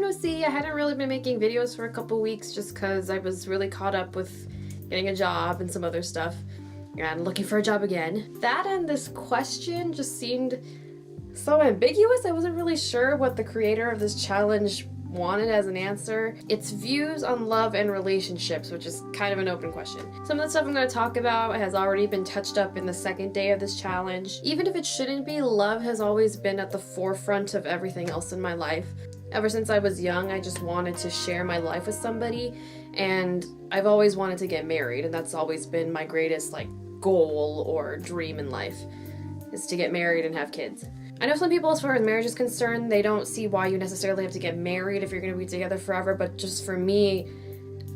I hadn't really been making videos for a couple weeks just because I was really caught up with getting a job and some other stuff and looking for a job again. That and this question just seemed so ambiguous. I wasn't really sure what the creator of this challenge wanted as an answer. It's views on love and relationships, which is kind of an open question. Some of the stuff I'm going to talk about has already been touched up in the second day of this challenge. Even if it shouldn't be, love has always been at the forefront of everything else in my life. Ever since I was young, I just wanted to share my life with somebody, and I've always wanted to get married, and that's always been my greatest goal or dream in life, is to get married and have kids. I know some people, as far as marriage is concerned, they don't see why you necessarily have to get married if you're going to be together forever, but just for me,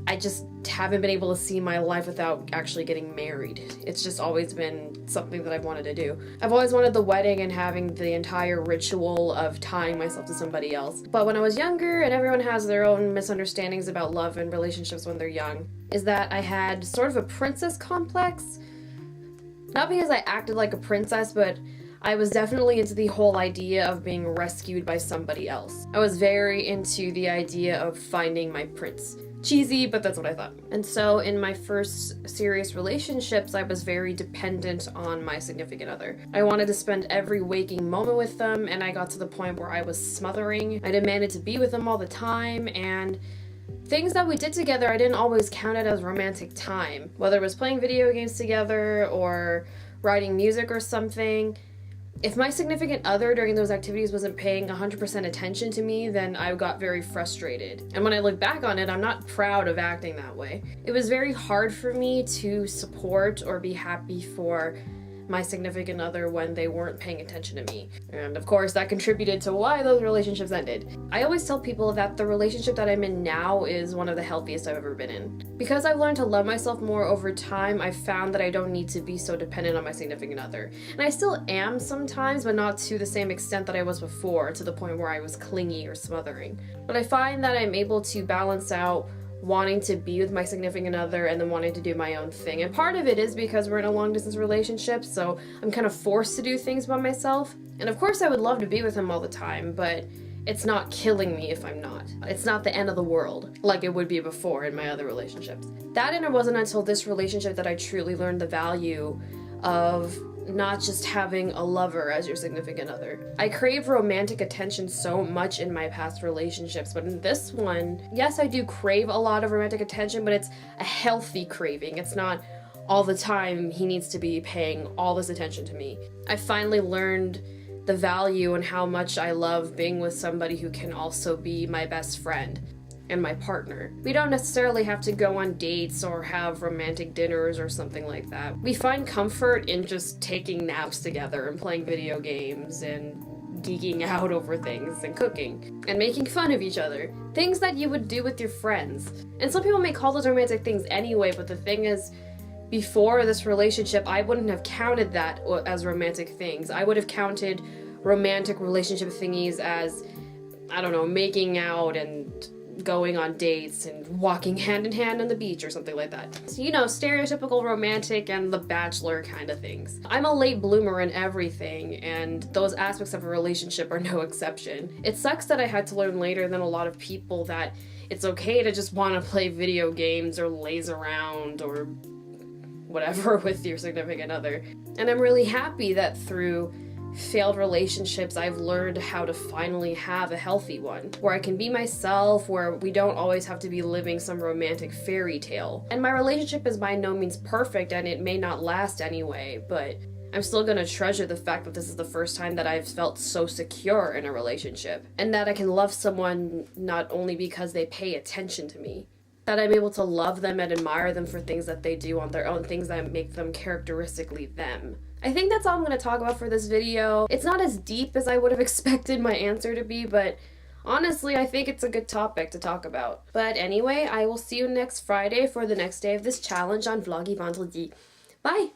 I just haven't been able to see my life without actually getting married. It's just always been something that I've wanted to do. I've always wanted the wedding and having the entire ritual of tying myself to somebody else. But when I was younger, and everyone has their own misunderstandings about love and relationships when they're young, is that I had sort of a princess complex. Not because I acted like a princess, but I was definitely into the whole idea of being rescued by somebody else. I was very into the idea of finding my prince. Cheesy, but that's what I thought. And so in my first serious relationships, I was very dependent on my significant other. I wanted to spend every waking moment with them, and I got to the point where I was smothering. I demanded to be with them all the time, and things that we did together, I didn't always count it as romantic time. Whether it was playing video games together or writing music or something, if my significant other during those activities wasn't paying 100% attention to me, then I got very frustrated. And when I look back on it, I'm not proud of acting that way. It was very hard for me to support or be happy for my significant other when they weren't paying attention to me. And of course, that contributed to why those relationships ended. I always tell people that the relationship that I'm in now is one of the healthiest I've ever been in. Because I've learned to love myself more over time, I've found that I don't need to be so dependent on my significant other. And I still am sometimes, but not to the same extent that I was before, to the point where I was clingy or smothering. But I find that I'm able to balance out wanting to be with my significant other and then wanting to do my own thing. And part of it is because we're in a long distance relationship, so I'm kind of forced to do things by myself. And of course I would love to be with him all the time, but it's not killing me if I'm not. It's not the end of the world like it would be before in my other relationships. That and it wasn't until this relationship that I truly learned the value of not just having a lover as your significant other. I crave romantic attention so much in my past relationships, but in this one, yes, I do crave a lot of romantic attention, but it's a healthy craving. It's not all the time he needs to be paying all this attention to me. I finally learned the value and how much I love being with somebody who can also be my best friend and my partner. We don't necessarily have to go on dates or have romantic dinners or something like that. We find comfort in just taking naps together and playing video games and geeking out over things and cooking and making fun of each other. Things that you would do with your friends. And some people may call those romantic things anyway, but the thing is, before this relationship, I wouldn't have counted that as romantic things. I would have counted romantic relationship thingies as, I don't know, making out and going on dates and walking hand in hand on the beach or something like that. So, you know, stereotypical romantic and The Bachelor kind of things. I'm a late bloomer in everything, and those aspects of a relationship are no exception. It sucks that I had to learn later than a lot of people that it's okay to just want to play video games or laze around or whatever with your significant other. And I'm really happy that through failed relationships, I've learned how to finally have a healthy one, where I can be myself, where we don't always have to be living some romantic fairy tale. And my relationship is by no means perfect, and it may not last anyway, but I'm still gonna treasure the fact that this is the first time that I've felt so secure in a relationship, and that I can love someone not only because they pay attention to me, that I'm able to love them and admire them for things that they do on their own, things that make them characteristically them. I think that's all I'm going to talk about for this video. It's not as deep as I would have expected my answer to be, but honestly, I think it's a good topic to talk about. But anyway, I will see you next Friday for the next day of this challenge on Vloggy Vendredi. Bye!